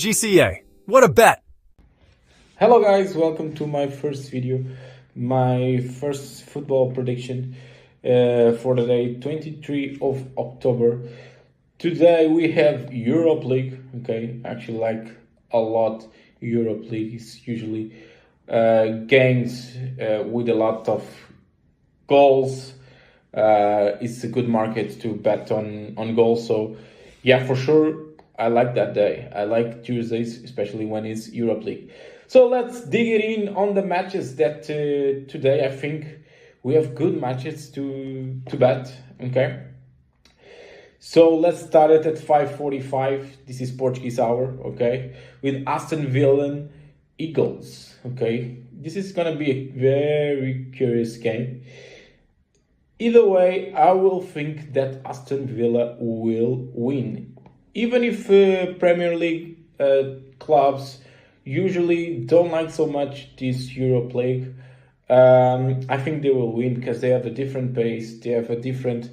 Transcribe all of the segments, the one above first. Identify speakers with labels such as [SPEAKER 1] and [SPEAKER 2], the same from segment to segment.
[SPEAKER 1] GCA. What a bet!
[SPEAKER 2] Hello guys, welcome to my first video, my first football prediction for the day 23 of October. Today we have Europe League, okay, actually like a lot. Europe League is usually games with a lot of goals. It's a good market to bet on goals, so yeah, for sure. I like that day. I like Tuesdays, especially when it's Europe League. So let's dig it in on the matches that today I think we have good matches to bet. Okay. So let's start it at 5:45. This is Portuguese hour. Okay, with Aston Villa Eagles. Okay, this is gonna be a very curious game. Either way, I will think that Aston Villa will win. Even if Premier League clubs usually don't like so much this Europe League, I think they will win because they have a different pace, they have a different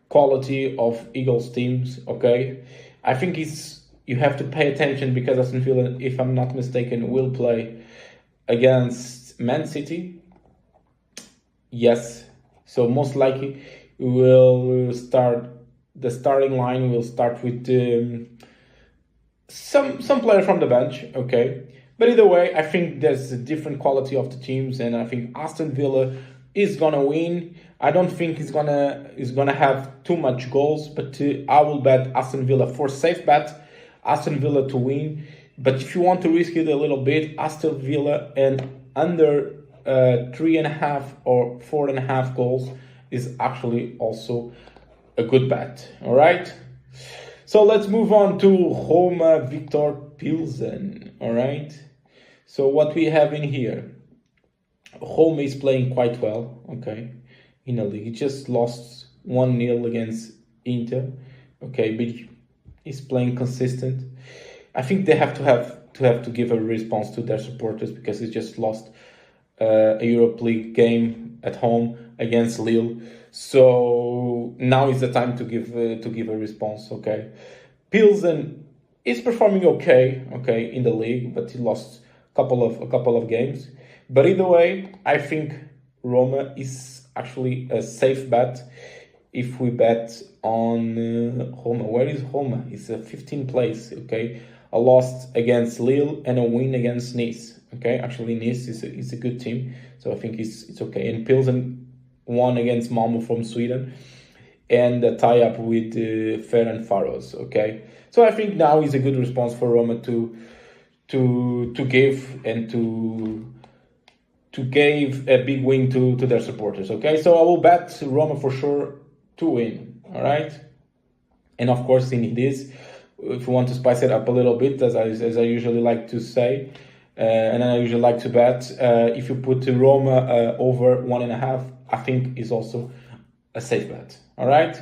[SPEAKER 2] quality of Eagles teams. Okay, I think you have to pay attention because Aston Villa, if I'm not mistaken, will play against Man City. Yes, so most likely will start. The starting line will start with some player from the bench, okay. But either way, I think there's a different quality of the teams, and I think Aston Villa is gonna win. I don't think it's gonna have too much goals, but I will bet Aston Villa for safe bet. Aston Villa to win. But if you want to risk it a little bit, Aston Villa and under 3.5 or 4.5 goals is actually also a good bet. All right. So let's move on to Roma Victor Pilsen. All right. So what we have in here, Roma is playing quite well. Okay, in the league, he just lost 1-0 against Inter. Okay, but he's playing consistent. I think they have to give a response to their supporters because he just lost a Europe League game at home against Lille. So now is the time to give a response. Okay, Pilsen is performing okay in the league, but he lost a couple of games. But either way, I think Roma is actually a safe bet if we bet on Roma. Where is Roma? It's a 15th place. Okay, a loss against Lille and a win against Nice. Okay, actually Nice is a good team, so I think it's okay. And Pilsen won against Malmo from Sweden, and a tie-up with Ferencváros. Okay, so I think now is a good response for Roma to give and to give a big win to their supporters. Okay, so I will bet Roma for sure to win. All right, and of course in this, if you want to spice it up a little bit, as I usually like to say. And I usually like to bet if you put Roma over 1.5, I think is also a safe bet. All right,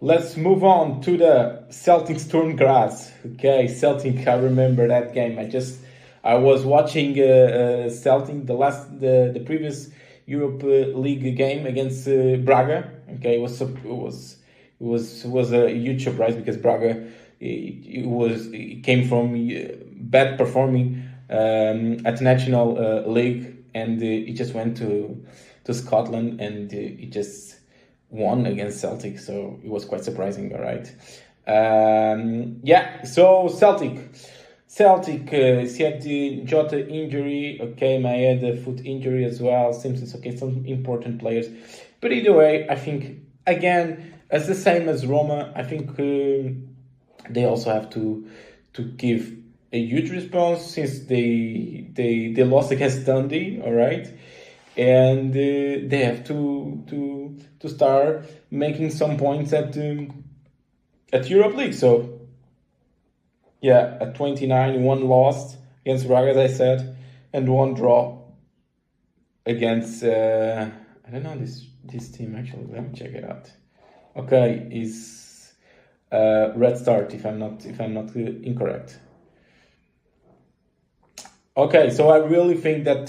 [SPEAKER 2] let's move on to the Celtic Sturm Graz. Okay, Celtic. I remember that game. I was watching Celtic the previous Europe League game against Braga. Okay, it was a huge surprise because Braga it came from bad performing at National League, and it just went to Scotland, and it just won against Celtic, so it was quite surprising. All right, yeah. So Celtic, he had the Jota injury. Okay, Maya the foot injury as well. Simpsons. Okay, some important players, but either way, I think again as the same as Roma. I think they also have to give a huge response since they lost against Dundee, all right, and they have to start making some points at Europe League. So yeah, at 29, one lost against Braga, as I said, and one draw against I don't know this team actually. Let me check it out. Okay, is Red Start if I'm not incorrect. Okay, so I really think that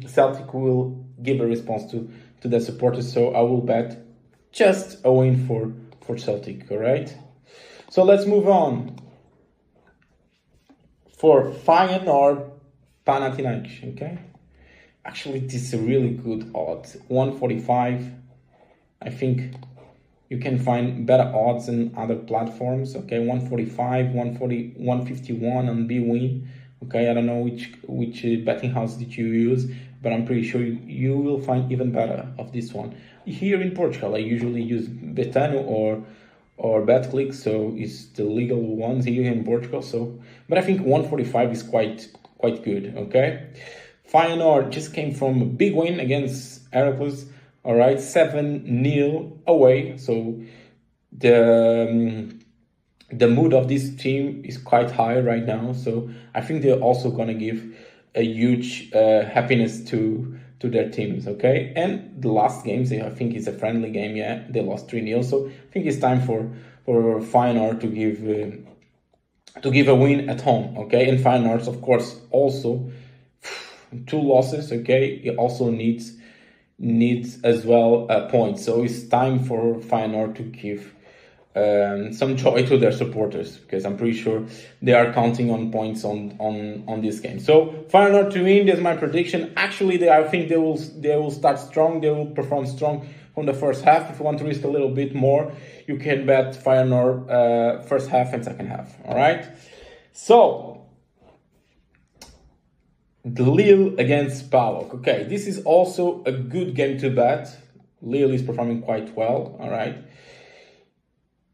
[SPEAKER 2] Celtic will give a response to their supporters, so I will bet just a win for Celtic, all right? So let's move on. for Feyenoord Panathinaikos, okay? Actually, this is a really good odds. 145. I think you can find better odds in other platforms, okay? 145, 140, 151 on bwin. Okay, I don't know which betting house did you use, but I'm pretty sure you will find even better of this one. Here in Portugal, I usually use Betano or BetClick, so it's the legal ones here in Portugal. So, but I think 145 is quite good. Okay, Feyenoord just came from a big win against Heracles. All right, 7-0 away. So the mood of this team is quite high right now. So I think they're also gonna give a huge happiness to their teams. Okay, and the last games, I think it's a friendly game. Yeah, they lost 3-0. So I think it's time for Feyenoord to give a win at home. Okay, and Feyenoord, of course, also 2 losses. Okay, it also needs as well points. So it's time for Feyenoord to give some joy to their supporters, because I'm pretty sure they are counting on points on this game. So Feyenoord to win, that's my prediction. Actually, I think they will start strong. They will perform strong from the first half. If you want to risk a little bit more, you can bet Feyenoord first half and second half. All right. So the Lille against PAOK. Okay, this is also a good game to bet. Lille is performing quite well. All right.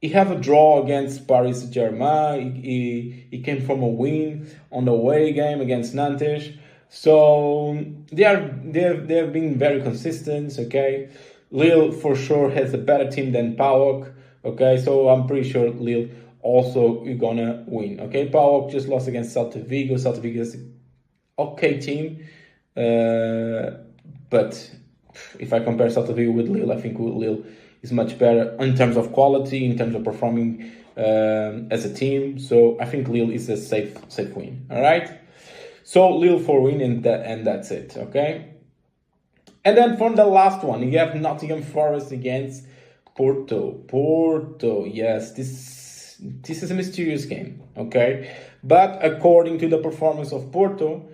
[SPEAKER 2] He have a draw against Paris Saint-Germain. He came from a win on the away game against Nantes. So they have been very consistent. Okay, Lille for sure has a better team than PAOK. Okay, so I'm pretty sure Lille also is gonna win. Okay, PAOK just lost against Celta Vigo. Celta Vigo is an okay team, but if I compare Celta Vigo with Lille, I think Lille is much better in terms of quality, in terms of performing as a team. So I think Lille is a safe win. All right. So Lille for win, and that's it. Okay. And then from the last one, you have Nottingham Forest against Porto. Porto, yes, this is a mysterious game. Okay, but according to the performance of Porto,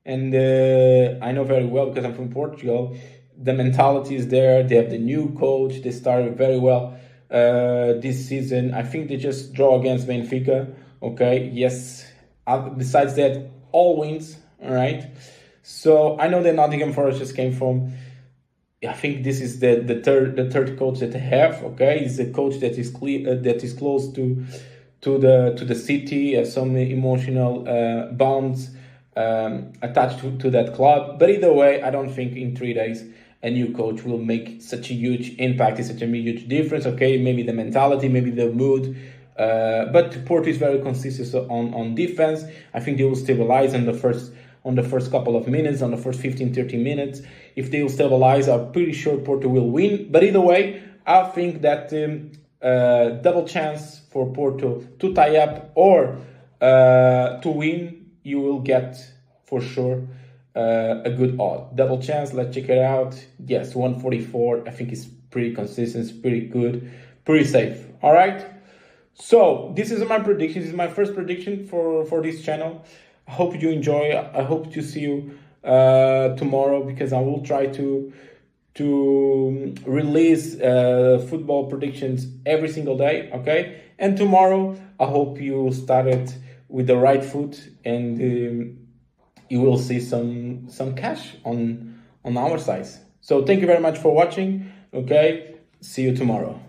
[SPEAKER 2] and I know very well because I'm from Portugal, the mentality is there. They have the new coach. They started very well this season. I think they just draw against Benfica. Okay, yes. Besides that, all wins. All right. So I know that Nottingham Forest just came from. I think this is the third coach that they have. Okay, it's a coach that is close to the city. Has some emotional bonds attached to that club. But either way, I don't think in 3 days a new coach will make such a huge impact, such a huge difference. Okay, maybe the mentality, maybe the mood. But Porto is very consistent on defense. I think they will stabilize on the first couple of minutes, on the first 15-30 minutes. If they will stabilize, I'm pretty sure Porto will win. But either way, I think that double chance for Porto to tie up or to win, you will get for sure a good odd. Double chance, let's check it out. Yes, 144. I think it's pretty consistent, it's pretty good, pretty safe. All right. So this is my prediction. This is my first prediction for this channel. I hope you enjoy. I hope to see you tomorrow, because I will try to release football predictions every single day. Okay, and tomorrow I hope you started with the right foot, and you will see some cash on our side. So thank you very much for watching. Okay, see you tomorrow.